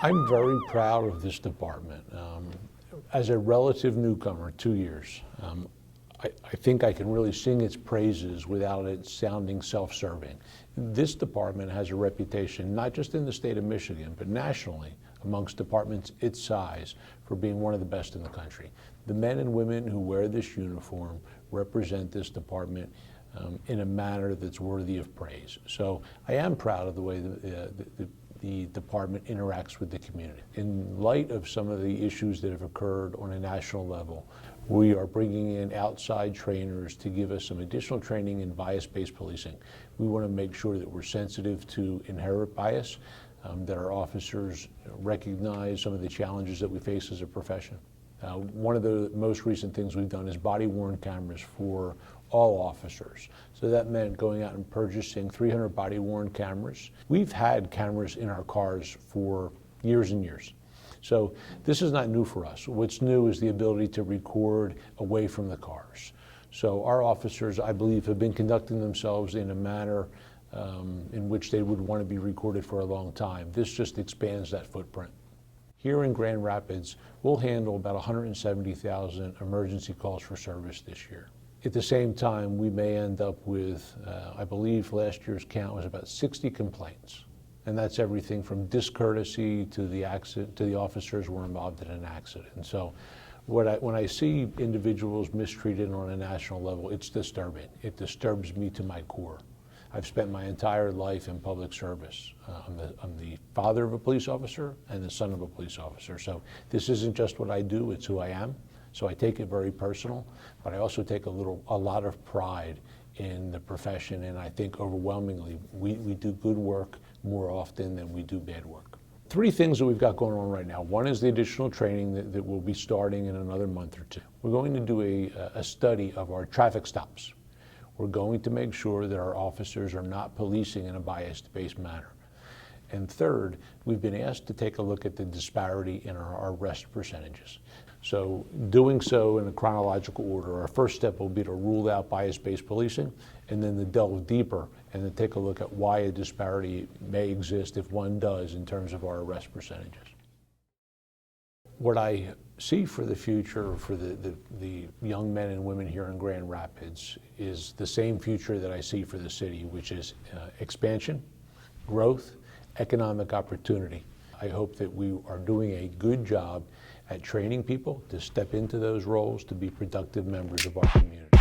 I'm very proud of this department. As a relative newcomer, 2 years, I think I can really sing its praises without it sounding self-serving. This department has a reputation, not just in the state of Michigan, but nationally, amongst departments its size, for being one of the best in the country. The men and women who wear this uniform represent this department in a manner that's worthy of praise. So I am proud of the way the department interacts with the community. In light of some of the issues that have occurred on a national level, we are bringing in outside trainers to give us some additional training in bias-based policing. We want to make sure that we're sensitive to inherent bias, that our officers recognize some of the challenges that we face as a profession. One of the most recent things we've done is body-worn cameras for all officers. So that meant going out and purchasing 300 body-worn cameras. We've had cameras in our cars for years and years. So this is not new for us. What's new is the ability to record away from the cars. So our officers, I believe, have been conducting themselves in a manner in which they would want to be recorded for a long time. This just expands that footprint. Here in Grand Rapids, we'll handle about 170,000 emergency calls for service this year. At the same time, we may end up with, I believe last year's count was about 60 complaints. And that's everything from discourtesy to the accident, to the officers were involved in an accident. And so when I see individuals mistreated on a national level, it's disturbing. It disturbs me to my core. I've spent my entire life in public service. I'm the father of a police officer and the son of a police officer. So this isn't just what I do, it's who I am. So I take it very personal, but I also take a lot of pride in the profession, and I think overwhelmingly we do good work more often than we do bad work. Three things that we've got going on right now. One is the additional training that will be starting in another month or two. We're going to do a study of our traffic stops. We're going to make sure that our officers are not policing in a bias-based manner. And third, we've been asked to take a look at the disparity in our arrest percentages. So doing so in a chronological order, our first step will be to rule out bias-based policing, and then to delve deeper and to take a look at why a disparity may exist, if one does, in terms of our arrest percentages. What I see for the future for the young men and women here in Grand Rapids is the same future that I see for the city, which is expansion, growth, economic opportunity. I hope that we are doing a good job at training people to step into those roles to be productive members of our community.